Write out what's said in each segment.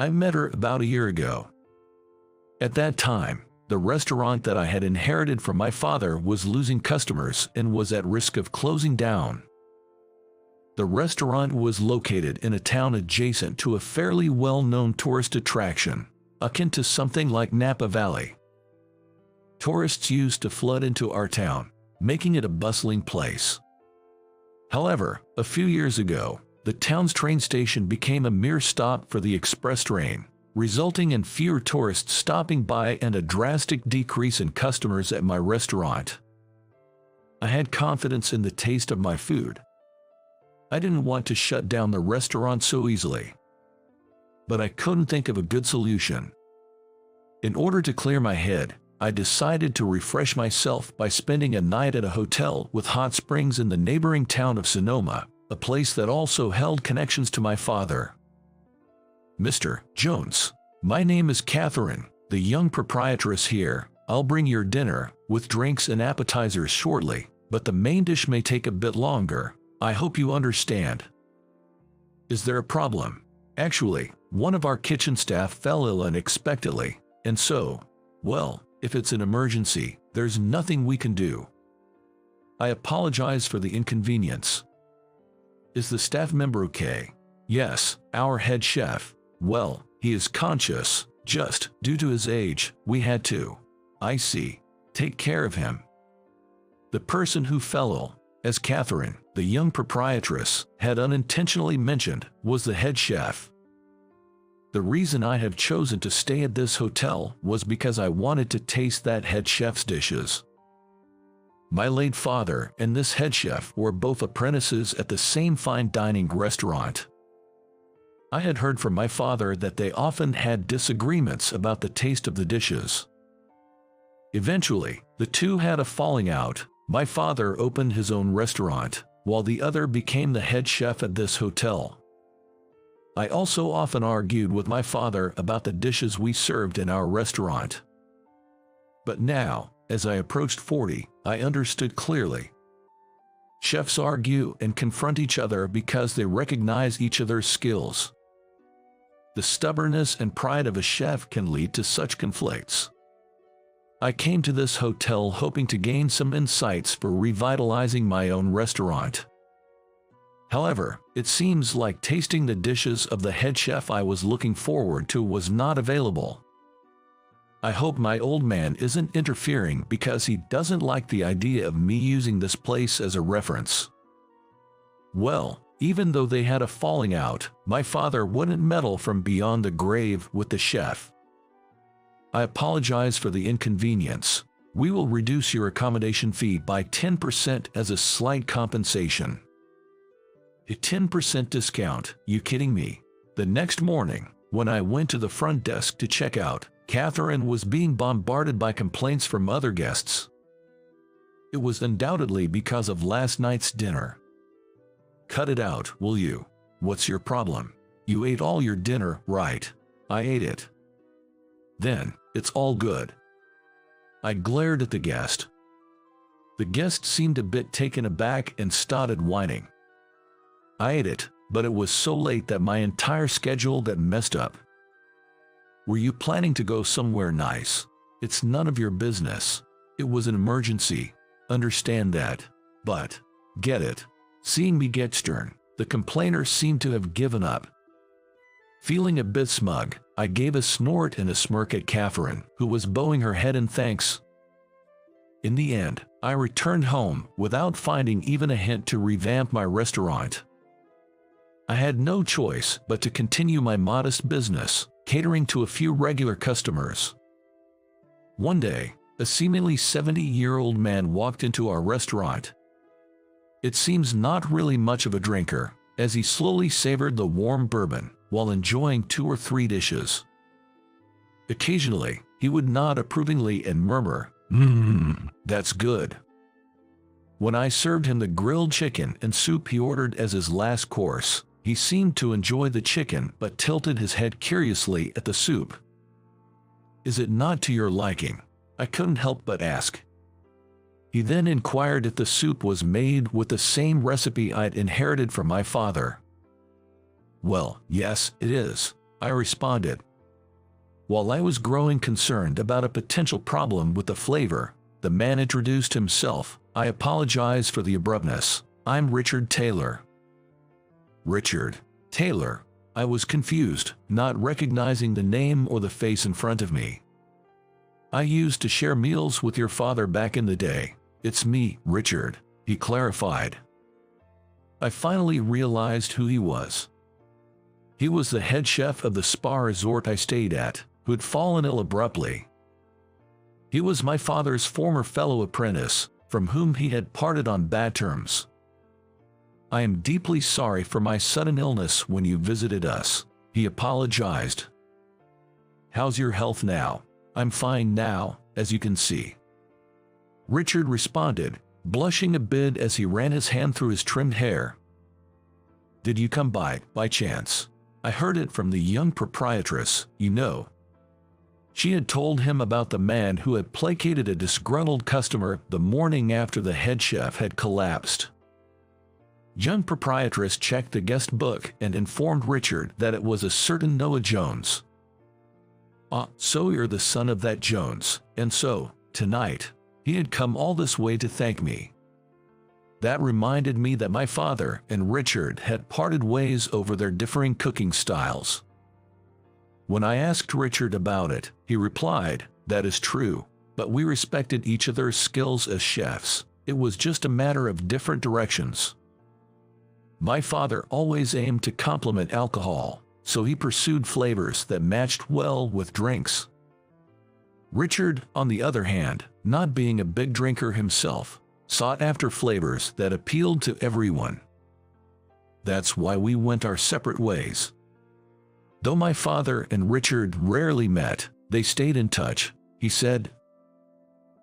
I met her about a year ago. At that time, the restaurant that I had inherited from my father was losing customers and was at risk of closing down. The restaurant was located in a town adjacent to a fairly well-known tourist attraction, akin to something like Napa Valley. Tourists used to flood into our town, making it a bustling place. However, a few years ago, the town's train station became a mere stop for the express train, resulting in fewer tourists stopping by and a drastic decrease in customers at my restaurant. I had confidence in the taste of my food. I didn't want to shut down the restaurant so easily. But I couldn't think of a good solution. In order to clear my head, I decided to refresh myself by spending a night at a hotel with hot springs in the neighboring town of Sonoma, a place that also held connections to my father. "Mr. Jones, my name is Catherine, the young proprietress here. I'll bring your dinner, with drinks and appetizers shortly, but the main dish may take a bit longer. I hope you understand." "Is there a problem?" "Actually, one of our kitchen staff fell ill unexpectedly, and so, well, if it's an emergency, there's nothing we can do. I apologize for the inconvenience." "Is the staff member okay?" "Yes, our head chef. Well, he is conscious, just due to his age, we had to." "I see. Take care of him." The person who fell ill, as Catherine, the young proprietress, had unintentionally mentioned, was the head chef. The reason I have chosen to stay at this hotel was because I wanted to taste that head chef's dishes. My late father and this head chef were both apprentices at the same fine dining restaurant. I had heard from my father that they often had disagreements about the taste of the dishes. Eventually, the two had a falling out. My father opened his own restaurant, while the other became the head chef at this hotel. I also often argued with my father about the dishes we served in our restaurant. But now, as I approached 40, I understood clearly. Chefs argue and confront each other because they recognize each other's skills. The stubbornness and pride of a chef can lead to such conflicts. I came to this hotel hoping to gain some insights for revitalizing my own restaurant. However, it seems like tasting the dishes of the head chef I was looking forward to was not available. I hope my old man isn't interfering because he doesn't like the idea of me using this place as a reference. Well, even though they had a falling out, my father wouldn't meddle from beyond the grave with the chef. "I apologize for the inconvenience. We will reduce your accommodation fee by 10% as a slight compensation." A 10% discount? You kidding me? The next morning, when I went to the front desk to check out, Catherine was being bombarded by complaints from other guests. It was undoubtedly because of last night's dinner. "Cut it out, will you? What's your problem? You ate all your dinner, right?" "I ate it." "Then, it's all good." I glared at the guest. The guest seemed a bit taken aback and started whining. I ate it, but it was so late that my entire schedule got messed up. "Were you planning to go somewhere nice?" "It's none of your business. It was an emergency. Understand that. But, get it." Seeing me get stern, the complainer seemed to have given up. Feeling a bit smug, I gave a snort and a smirk at Catherine, who was bowing her head in thanks. In the end, I returned home without finding even a hint to revamp my restaurant. I had no choice but to continue my modest business, catering to a few regular customers. One day, a seemingly 70-year-old man walked into our restaurant. It seems not really much of a drinker, as he slowly savored the warm bourbon while enjoying 2 or 3 dishes. Occasionally, he would nod approvingly and murmur, "That's good." When I served him the grilled chicken and soup he ordered as his last course, he seemed to enjoy the chicken but tilted his head curiously at the soup. "Is it not to your liking?" I couldn't help but ask. He then inquired if the soup was made with the same recipe I'd inherited from my father. "Well, yes, it is. I responded. While I was growing concerned about a potential problem with the flavor, the man introduced himself. I apologize for the abruptness. I'm Richard Taylor. Richard Taylor. I was confused, not recognizing the name or the face in front of me. I used to share meals with your father back in the day. It's me, Richard, he clarified. I finally realized who he was. He was the head chef of the spa resort I stayed at, who had fallen ill abruptly. He was my father's former fellow apprentice, from whom he had parted on bad terms. I am deeply sorry for my sudden illness when you visited us, he apologized. How's your health now? I'm fine now, as you can see. Richard responded, blushing a bit as he ran his hand through his trimmed hair. Did you come by chance? I heard it from the young proprietress, you know. She had told him about the man who had placated a disgruntled customer the morning after the head chef had collapsed. Young proprietress checked the guest book and informed Richard that it was a certain Noah Jones. Ah, so you're the son of that Jones, and so, tonight, he had come all this way to thank me. That reminded me that my father and Richard had parted ways over their differing cooking styles. When I asked Richard about it, he replied, that is true, but we respected each other's skills as chefs. It was just a matter of different directions. My father always aimed to complement alcohol, so he pursued flavors that matched well with drinks. Richard, on the other hand, not being a big drinker himself, sought after flavors that appealed to everyone. That's why we went our separate ways. Though my father and Richard rarely met, they stayed in touch, he said.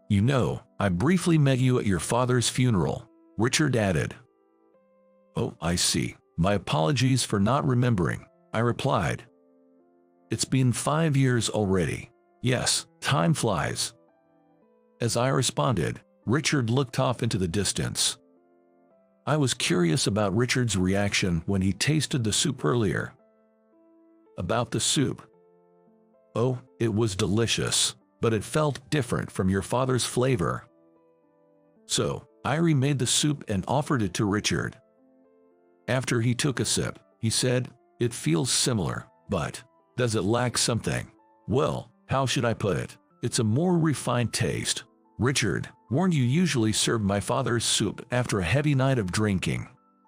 You know, I briefly met you at your father's funeral, Richard added. Oh, I see. My apologies for not remembering, I replied. It's been 5 years already. Yes, time flies. As I responded, Richard looked off into the distance. I was curious about Richard's reaction when he tasted the soup earlier. About the soup. Oh, it was delicious, but it felt different from your father's flavor. So, I remade the soup and offered it to Richard. After he took a sip, he said, it feels similar, but does it lack something? Well, how should I put it? It's a more refined taste. Richard, weren't you usually serve my father's soup after a heavy night of drinking?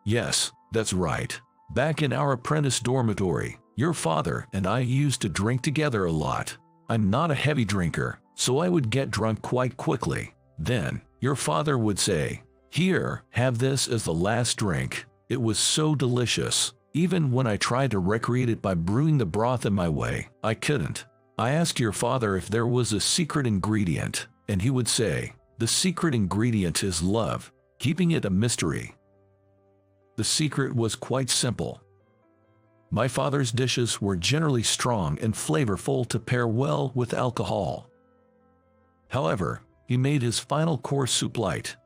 Yes, that's right. Back in our apprentice dormitory, your father and I used to drink together a lot. I'm not a heavy drinker, so I would get drunk quite quickly. Then, your father would say, here, have this as the last drink. It was so delicious. Even when I tried to recreate it by brewing the broth in my way, I couldn't. I asked your father if there was a secret ingredient, and he would say, the secret ingredient is love, keeping it a mystery. The secret was quite simple. My father's dishes were generally strong and flavorful to pair well with alcohol. However, he made his final course soup light.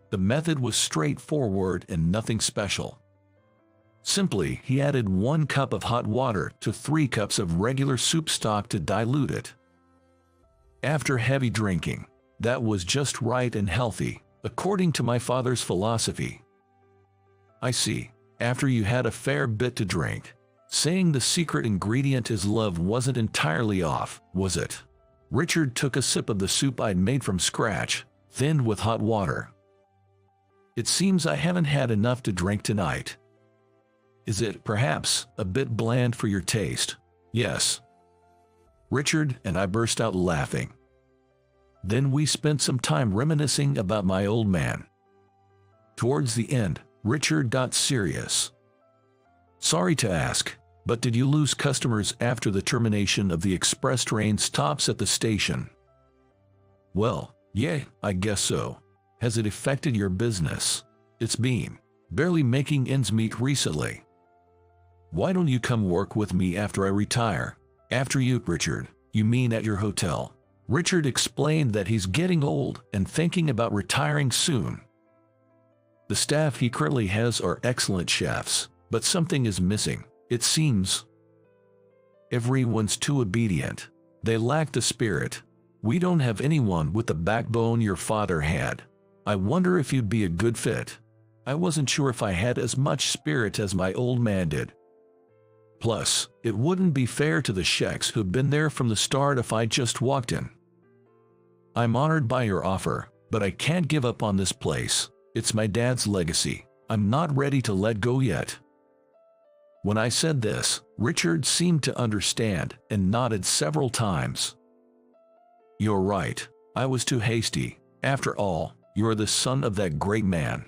The method was straightforward and nothing special. Simply, he added 1 cup of hot water to 3 cups of regular soup stock to dilute it. After heavy drinking, that was just right and healthy, according to my father's philosophy. I see. After you had a fair bit to drink, saying the secret ingredient is love wasn't entirely off, was it? Richard took a sip of the soup I'd made from scratch, thinned with hot water. It seems I haven't had enough to drink tonight. Is it, perhaps, a bit bland for your taste? Yes. Richard and I burst out laughing. Then we spent some time reminiscing about my old man. Towards the end, Richard got serious. Sorry to ask, but did you lose customers after the termination of the express train stops at the station? Well, yeah, I guess so. Has it affected your business? It's been barely making ends meet recently. Why don't you come work with me after I retire? After you, Richard. You mean at your hotel? Richard explained that he's getting old and thinking about retiring soon. The staff he currently has are excellent chefs, but something is missing, it seems. Everyone's too obedient. They lack the spirit. We don't have anyone with the backbone your father had. I wonder if you'd be a good fit. I wasn't sure if I had as much spirit as my old man did. Plus, it wouldn't be fair to the sheiks who've been there from the start if I just walked in. I'm honored by your offer, but I can't give up on this place. It's my dad's legacy. I'm not ready to let go yet." When I said this, Richard seemed to understand and nodded several times. "You're right. I was too hasty. After all, you're the son of that great man."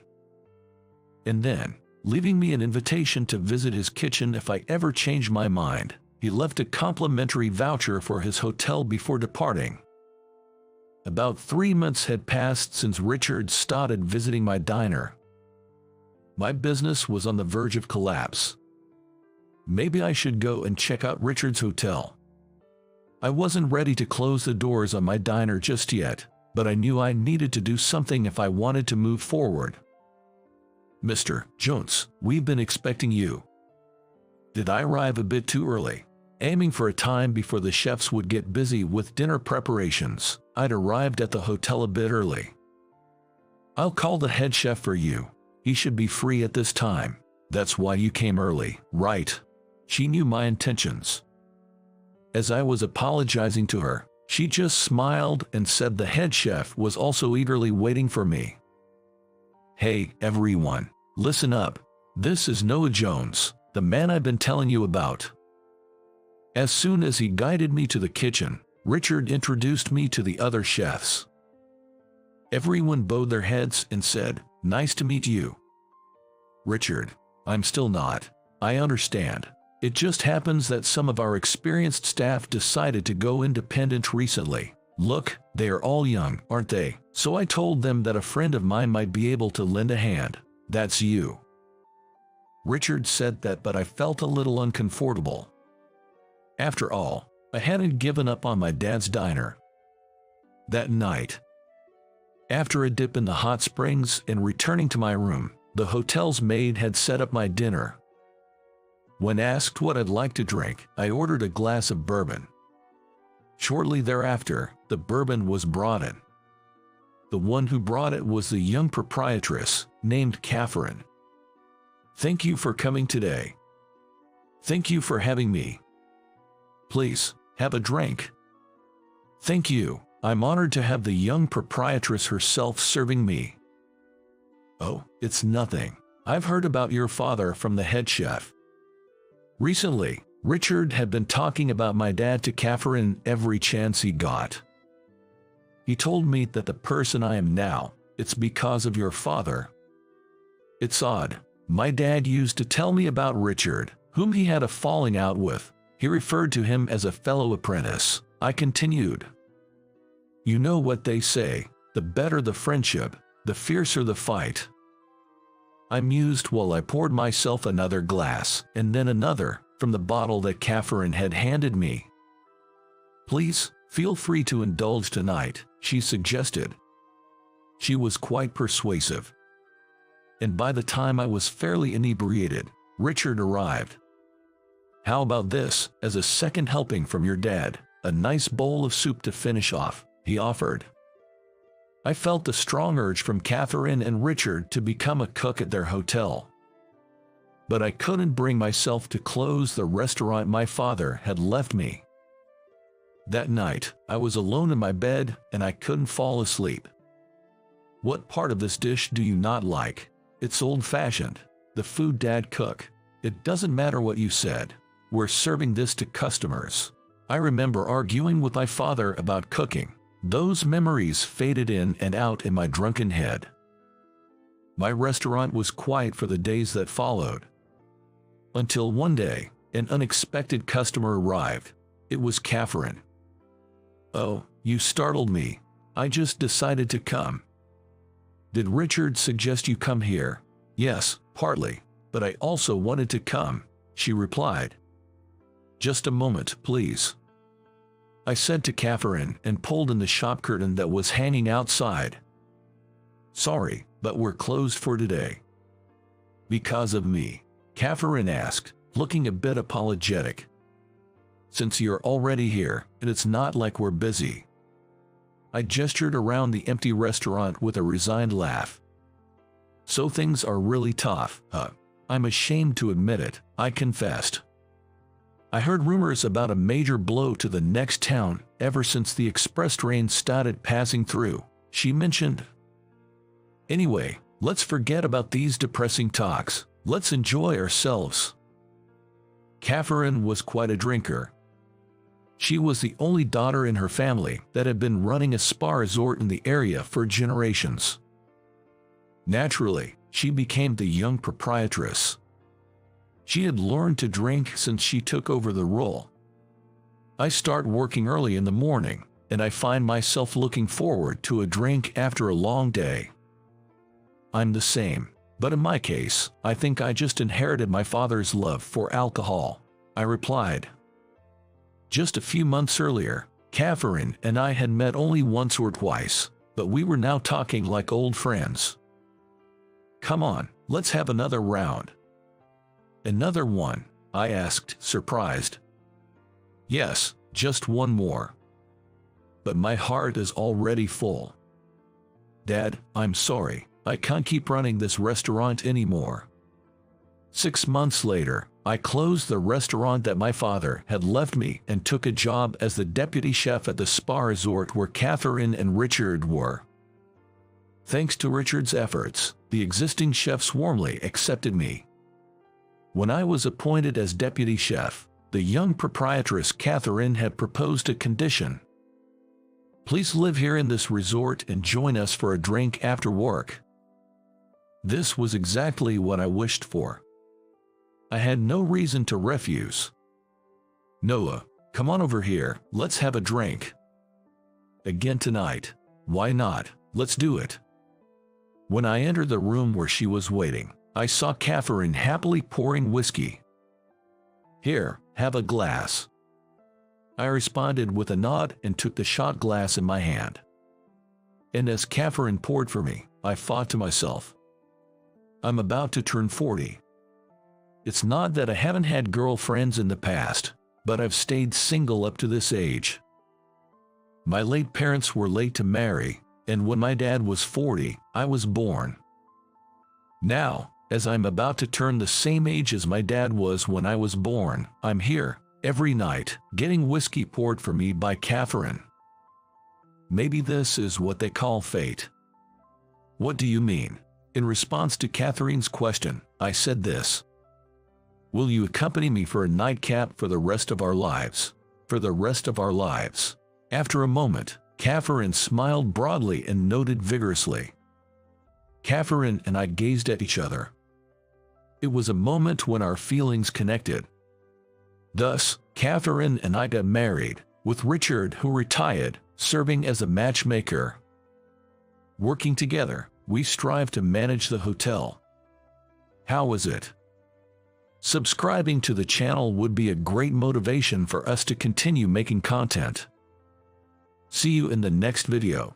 And then, leaving me an invitation to visit his kitchen if I ever change my mind, he left a complimentary voucher for his hotel before departing. About 3 months had passed since Richard started visiting my diner. My business was on the verge of collapse. Maybe I should go and check out Richard's hotel. I wasn't ready to close the doors on my diner just yet, but I knew I needed to do something if I wanted to move forward. "Mr. Jones, we've been expecting you." Did I arrive a bit too early? Aiming for a time before the chefs would get busy with dinner preparations, I'd arrived at the hotel a bit early. "I'll call the head chef for you. He should be free at this time. That's why you came early, right?" She knew my intentions. As I was apologizing to her, she just smiled and said the head chef was also eagerly waiting for me. "Hey, everyone, listen up. This is Noah Jones, the man I've been telling you about." As soon as he guided me to the kitchen, Richard introduced me to the other chefs. Everyone bowed their heads and said, "Nice to meet you." "Richard, I'm still not. I understand. It just happens that some of our experienced staff decided to go independent recently. Look, they are all young, aren't they? So I told them that a friend of mine might be able to lend a hand. That's you." Richard said that, but I felt a little uncomfortable. After all, I hadn't given up on my dad's diner. That night, after a dip in the hot springs and returning to my room, the hotel's maid had set up my dinner. When asked what I'd like to drink, I ordered a glass of bourbon. Shortly thereafter, the bourbon was brought in. The one who brought it was the young proprietress, named Catherine. "Thank you for coming today. Thank you for having me. Please, have a drink." "Thank you. I'm honored to have the young proprietress herself serving me." "Oh, it's nothing. I've heard about your father from the head chef." Recently, Richard had been talking about my dad to Catherine every chance he got. "He told me that the person I am now, it's because of your father." It's odd. My dad used to tell me about Richard, whom he had a falling out with. He referred to him as a fellow apprentice. I continued. "You know what they say, the better the friendship, the fiercer the fight." I mused while I poured myself another glass, and then another, from the bottle that Catherine had handed me. "Please, feel free to indulge tonight," she suggested. She was quite persuasive. And by the time I was fairly inebriated, Richard arrived. "How about this, as a second helping from your dad, a nice bowl of soup to finish off," he offered. I felt a strong urge from Catherine and Richard to become a cook at their hotel. But I couldn't bring myself to close the restaurant my father had left me. That night, I was alone in my bed and I couldn't fall asleep. "What part of this dish do you not like?" "It's old-fashioned. The food Dad cooked. It doesn't matter what you said. We're serving this to customers." I remember arguing with my father about cooking. Those memories faded in and out in my drunken head. My restaurant was quiet for the days that followed. Until one day, an unexpected customer arrived. It was Catherine. "Oh, you startled me. I just decided to come." "Did Richard suggest you come here?" "Yes, partly, but I also wanted to come," she replied. "Just a moment, please," I said to Catherine and pulled in the shop curtain that was hanging outside. "Sorry, but we're closed for today." "Because of me?" Catherine asked, looking a bit apologetic. since you're already here, and it's not like we're busy." I gestured around the empty restaurant with a resigned laugh. "So things are really tough, huh?" "I'm ashamed to admit it," I confessed. "I heard rumors about a major blow to the next town ever since the express train started passing through," she mentioned. "Anyway, let's forget about these depressing talks. Let's enjoy ourselves." Catherine was quite a drinker. She was the only daughter in her family that had been running a spa resort in the area for generations. Naturally, she became the young proprietress. She had learned to drink since she took over the role. I start working early in the morning, and I find myself looking forward to a drink after a long day. I'm the same, but in my case, I think I just inherited my father's love for alcohol, I replied. Just a few months earlier, Catherine and I had met only once or twice, but we were now talking like old friends. "Come on, let's have another round." "Another one?" I asked, surprised. "Yes, just one more. But my heart is already full. Dad, I'm sorry, I can't keep running this restaurant anymore." 6 months later, I closed the restaurant that my father had left me and took a job as the deputy chef at the spa resort where Catherine and Richard were. Thanks to Richard's efforts, the existing chefs warmly accepted me. When I was appointed as deputy chef, the young proprietress Catherine had proposed a condition. "Please live here in this resort and join us for a drink after work." This was exactly what I wished for. I had no reason to refuse. "Noah, come on over here, let's have a drink." "Again tonight? Why not? Let's do it." When I entered the room where she was waiting, I saw Catherine happily pouring whiskey. "Here, have a glass." I responded with a nod and took the shot glass in my hand. And as Catherine poured for me, I thought to myself, I'm about to turn 40. It's not that I haven't had girlfriends in the past, but I've stayed single up to this age. My late parents were late to marry, and when my dad was 40, I was born. Now, as I'm about to turn the same age as my dad was when I was born, I'm here, every night, getting whiskey poured for me by Catherine. Maybe this is what they call fate. "What do you mean?" In response to Catherine's question, I said this. "Will you accompany me for a nightcap for the rest of our lives? For the rest of our lives?" After a moment, Catherine smiled broadly and nodded vigorously. Catherine and I gazed at each other. It was a moment when our feelings connected. Thus, Catherine and I got married, with Richard, who retired, serving as a matchmaker. Working together, we strive to manage the hotel. How was it? Subscribing to the channel would be a great motivation for us to continue making content. See you in the next video.